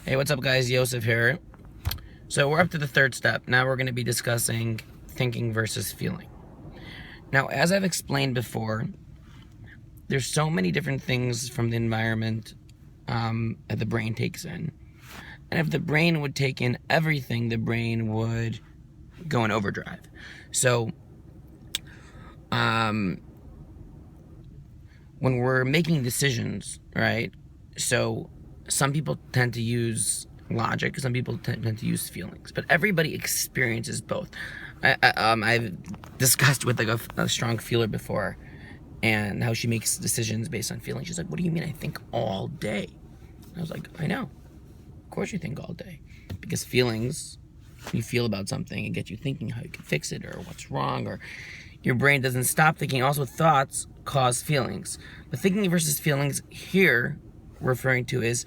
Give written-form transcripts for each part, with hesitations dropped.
Hey, what's up guys? Yosef here. So we're up to the third step. Now we're going to be discussing thinking versus feeling. Now, as I've explained before, there's so many different things from the environment that the brain takes in. And if the brain would take in everything, the brain would go in overdrive. So when we're making decisions, right? So some people tend to use logic, some people tend to use feelings, but everybody experiences both. I've discussed with like a strong feeler before, and how she makes decisions based on feelings. She's like, "What do you mean? I think all day." I was like, "I know. Of course you think all day, because feelings, you feel about something, and get you thinking how you can fix it or what's wrong, or your brain doesn't stop thinking. Also, thoughts cause feelings. But thinking versus feelings here, referring to is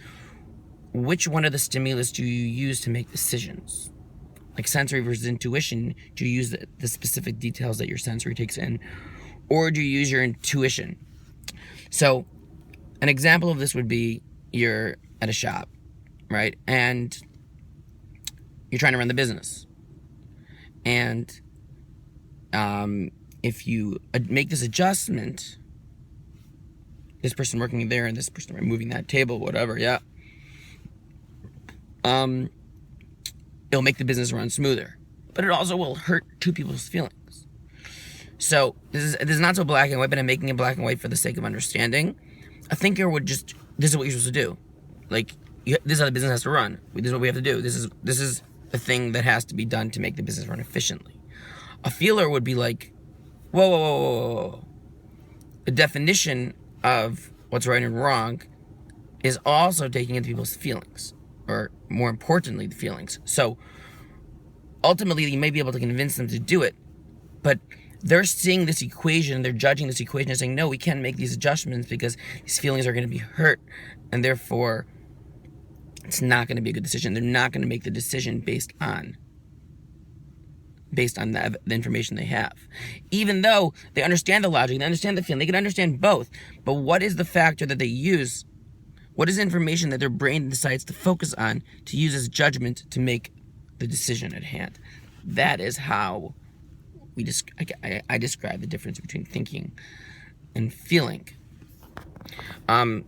which one of the stimulus do you use to make decisions? Like sensory versus intuition, do you use the specific details that your sensory takes in, or do you use your intuition? So an example of this would be you're at a shop, right? And you're trying to run the business. And if you make this adjustment, this person working there and this person moving that table, whatever, yeah, it'll make the business run smoother, but it also will hurt two people's feelings. So this is not so black and white, but I'm making it black and white for the sake of understanding. A thinker would just, this is what you're supposed to do. Like, this is how the business has to run. This is what we have to do. This is the thing that has to be done to make the business run efficiently. A feeler would be like, whoa, whoa, whoa, whoa, whoa. The definition of what's right and wrong is also taking into people's feelings, or more importantly, the feelings. So ultimately, you may be able to convince them to do it, but they're seeing this equation, they're judging this equation and saying, no, we can't make these adjustments because these feelings are going to be hurt, and therefore it's not going to be a good decision. They're not going to make the decision based on the information they have. Even though they understand the logic, they understand the feeling, they can understand both. But what is the factor that they use? What is information that their brain decides to focus on to use as judgment to make the decision at hand? That is how I describe the difference between thinking and feeling. When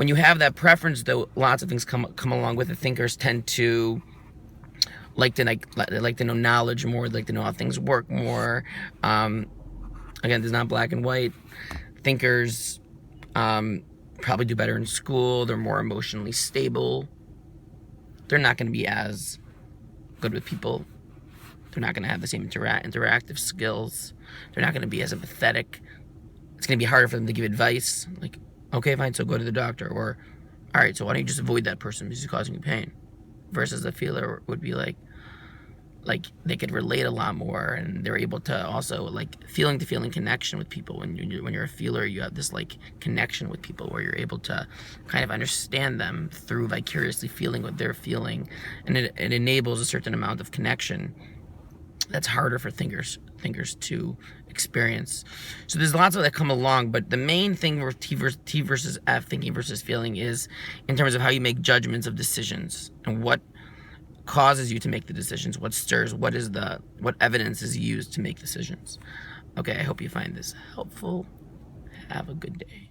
you have that preference, though, lots of things come along with it. Thinkers tend to like to know knowledge more, like to know how things work more. Again, this is not black and white. Thinkers probably do better in school. They're more emotionally stable. They're not going to be as good with people. They're not going to have the same interactive skills. They're not going to be as empathetic. It's going to be harder for them to give advice. Like, okay, fine, so go to the doctor. Or, all right, so why don't you just avoid that person because he's causing you pain? Versus the feeler would be like they could relate a lot more, and they're able to also like feeling to feeling connection with people. When you're a feeler, you have this like connection with people where you're able to kind of understand them through vicariously feeling what they're feeling, and it enables a certain amount of connection that's harder for thinkers to experience. So there's lots of that come along, but the main thing with T versus F, thinking versus feeling, is in terms of how you make judgments of decisions and what causes you to make the decisions, what stirs, what evidence is used to make decisions. Okay, I hope you find this helpful. Have a good day.